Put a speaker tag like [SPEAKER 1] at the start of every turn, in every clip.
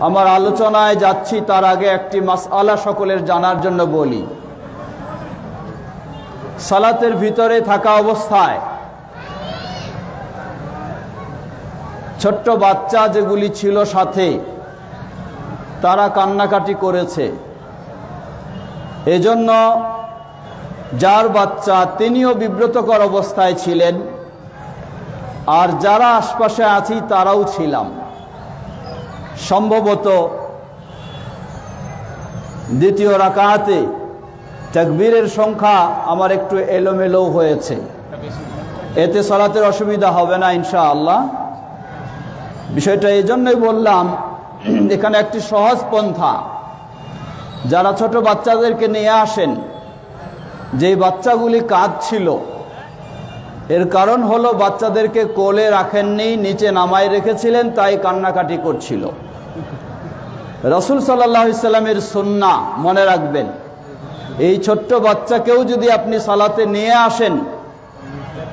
[SPEAKER 1] আমার আলোচনায় যাচ্ছি তার আগে একটি মাসআলা সকলের জানার জন্য বলি। সালাতের ভিতরে থাকা অবস্থায় ছোট্ট বাচ্চা যেগুলি ছিল সাথে তারা কান্নাকাটি করেছে, এজন্য যার বাচ্চা তিনিও বিব্রতকর অবস্থায় ছিলেন, আর যারা আশপাশে আছি তারাও ছিলাম। সম্ভবত দ্বিতীয় রাকাতে তাকবীরের সংখ্যা আমার একটু এলোমেলো হয়েছে, এতে সালাতের অসুবিধা হবে না ইনশাআল্লাহ। বিষয়টা এই জন্যই বললাম, এখানে একটি সহজ পন্থা, যারা ছোট বাচ্চাদেরকে নিয়ে আসেন, যেই বাচ্চাগুলি কাঁদছিল, এর কারণ হলো বাচ্চাদেরকে কোলে রাখেননি, নিচে নামায় রেখেছিলেন, তাই কান্নাকাটি করছিল। রাসূল সাল্লাল্লাহু আলাইহি সাল্লামের সুন্নাহ মনে রাখবেন, এই ছোট্ট বাচ্চাকেও যদি আপনি সালাতে নিয়ে আসেন,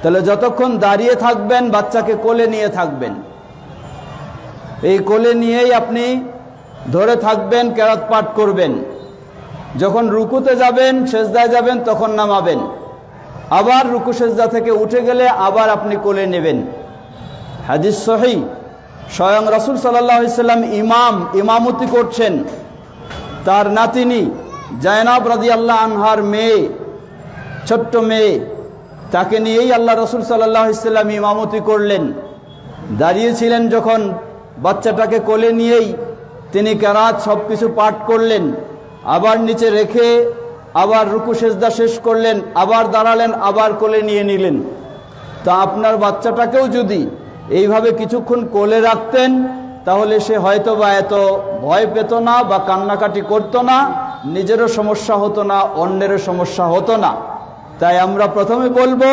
[SPEAKER 1] তাহলে যতক্ষণ দাঁড়িয়ে থাকবেন বাচ্চাকে কোলে নিয়ে থাকবেন। এই কোলে নিয়েই আপনি ধরে থাকবেন, কেরাত পাঠ করবেন। যখন রুকুতে যাবেন, সেজদায় যাবেন, তখন নামাবেন। আবার রুকু সেজদা থেকে উঠে গেলে আবার আপনি কোলে নেবেন। হাদিস সহিহ, স্বয়ং রাসূল সাল্লাল্লাহু আলাইহি সাল্লাম ইমামতি করছেন, তার নাতিনি জায়নাব রাদিয়াল্লাহু আনহার মেয়ে, ছোট্ট মেয়ে, তাকে নিয়েই আল্লাহ রাসূল সাল্লাল্লাহু আলাইহি সাল্লাম ইমামতি করলেন। দাঁড়িয়েছিলেন যখন, বাচ্চাটাকে কোলে নিয়েই তিনি কেরাত সব কিছু পাঠ করলেন, আবার নিচে রেখে আবার রুকু সেজদা শেষ করলেন, আবার দাঁড়ালেন, আবার কোলে নিয়ে নিলেন। তা আপনার বাচ্চাটাকেও যদি এইভাবে কিছুক্ষণ কোলে রাখতেন, তাহলে সে হয়তো বা এত ভয় পেত না বা কান্নাকাটি করতো না, নিজেরও সমস্যা হতো না, অন্যেরও সমস্যা হতো না। তাই আমরা প্রথমে বলবো,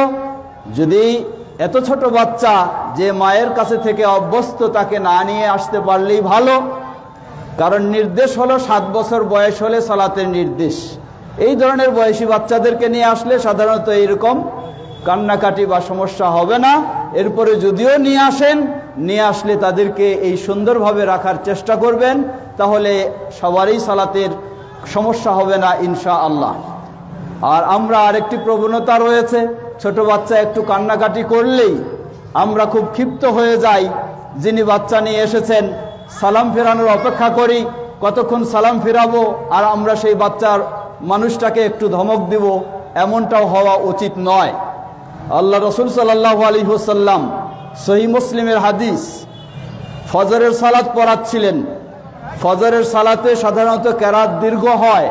[SPEAKER 1] যদি এত ছোট বাচ্চা যে মায়ের কাছে থেকে অভ্যস্ত, তাকে না নিয়ে আসতে পারলেই ভালো, কারণ নির্দেশ হলো 7 বছর বয়স হলে সালাতের নির্দেশ। এই ধরনের বয়সী বাচ্চাদেরকে নিয়ে আসলে সাধারণত এইরকম কান্নাকাটি বা সমস্যা হবে না। এরপরে যদিও নিয়ে আসলে তাদেরকে এই সুন্দরভাবে রাখার চেষ্টা করবেন, তাহলে সবারই সালাতের সমস্যা হবে না ইনশাআল্লাহ। আর আমরা আরেকটি প্রবণতা রয়েছে, ছোট বাচ্চা একটু কান্নাকাটি করলেই আমরা খুব ক্ষিপ্ত হয়ে যাই। যিনি বাচ্চা নিয়ে এসেছেন, সালাম ফেরানোর অপেক্ষা করি, কতক্ষণ সালাম ফেরাবো, আর আমরা সেই বাচ্চার মানুষটাকে একটু ধমক দিব, এমনটাও হওয়া উচিত নয়। আল্লাহ রাসূল সাল্লাল্লাহু আলাইহি ওয়াসাল্লাম সহিহ মুসলিমের হাদিস, ফজরের সালাত পড়াচ্ছিলেন। ফজরের সালাতে সাধারণত কেরাত দীর্ঘ হয়।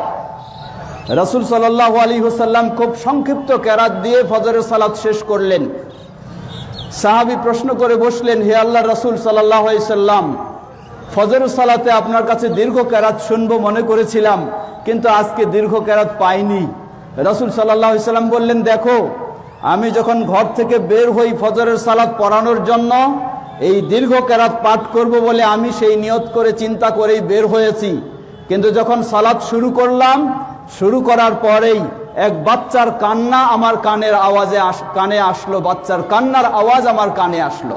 [SPEAKER 1] রাসূল সাল্লাল্লাহু আলাইহি ওয়াসাল্লাম খুব সংক্ষিপ্ত কেরাত দিয়ে ফজরের সালাত শেষ করলেন। সাহাবী প্রশ্ন করে বসলেন, হে আল্লাহর রাসূল সাল্লাল্লাহু আলাইহি ওয়াসাল্লাম, ফজরের সালাতে আপনার কাছে দীর্ঘ কেরাত শুনবো মনে করেছিলাম, কিন্তু আজকে দীর্ঘ কেরাত পাইনি। রাসূল সাল্লাল্লাহু আলাইহি ওয়াসাল্লাম বললেন, দেখো, আমি যখন ঘর থেকে বের হই ফজরের সালাত পড়ানোর জন্য, এই দীর্ঘ কেরাত পাঠ করব বলে আমি সেই নিয়ত করে চিন্তা করেই বের হয়েছি, কিন্তু যখন সালাত শুরু করলাম, শুরু করার পরেই এক বাচ্চার কান্না আমার কানে আসলো, বাচ্চার কান্নার আওয়াজ আমার কানে আসলো।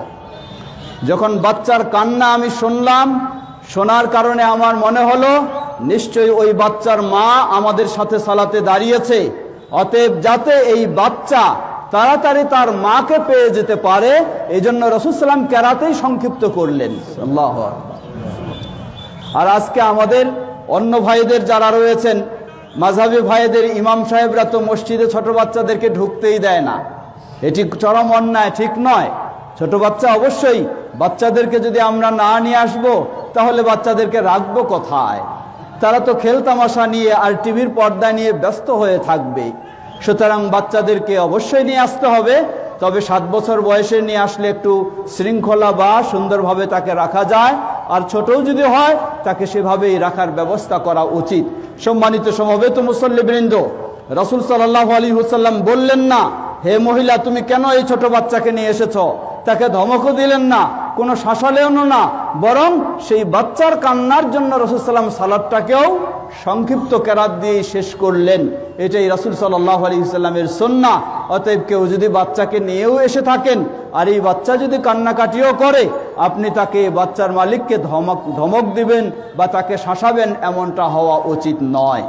[SPEAKER 1] যখন বাচ্চার কান্না আমি শুনলাম, শোনার কারণে আমার মনে হলো নিশ্চয়ই ওই বাচ্চার মা আমাদের সাথে সালাতে দাঁড়িয়েছে, অতএব যাতে এই বাচ্চা তাড়াতাড়ি তার মাকে পেয়ে যেতে পারে, এই জন্য রাসূল সাল্লাল্লাহু আলাইহি ওয়াসাল্লাম কেরাতেই সংক্ষিপ্ত করলেন। আল্লাহু আকবার। আর আজকে আমাদের অন্য ভাইদের যারা রয়েছেন, মাযহাবী ভাইদের ইমাম সাহেবরা তো মসজিদে ছোট বাচ্চাদেরকে ঢুকতেই দেয় না। এটি চরম অন্যায়, ঠিক নয়। ছোট বাচ্চা অবশ্যই, বাচ্চাদেরকে যদি আমরা না নিয়ে আসবো, তাহলে বাচ্চাদেরকে রাখবো কোথায়? তারা তো খেলতামাশা নিয়ে আর টিভির পর্দা নিয়ে ব্যস্ত হয়ে থাকবে। সুতরাং বাচ্চাদেরকে অবশ্যই নিয়ে আসতে হবে, তবে 7 বছর বয়সে নিয়ে আসলে একটু শৃঙ্খলা বা সুন্দরভাবে তাকে রাখা যায়, আর ছোটও যদি হয় তাকে সেভাবেই রাখার ব্যবস্থা করা উচিত। সম্মানিত সমবেত মুসল্লিবৃন্দ, রাসূল সাল্লাল্লাহু আলাইহি ওয়াসাল্লাম বললেন না, হে মহিলা, তুমি কেন এই ছোট বাচ্চাকে নিয়ে এসেছো? তাকে ধমকও দিলেন না, কোনো শাসালেও না, বরং সেই বাচ্চার কান্নার জন্য রাসূল সাল্লাল্লাহু আলাইহি সালাতটাকেও সংক্ষিপ্ত কেরাত দিয়ে শেষ করলেন। এটাই রাসূল সাল্লাল্লাহু আলাইহি ওয়াসাল্লামের সুন্নাহ। অতএব কেউ যদি বাচ্চাকে নিয়েও এসে থাকেন আর এই বাচ্চা যদি কান্নাকাটিও করে, আপনি তাকে বাচ্চার মালিককে ধমক দিবেন বা তাকে শাসাবেন, এমনটা হওয়া উচিত নয়।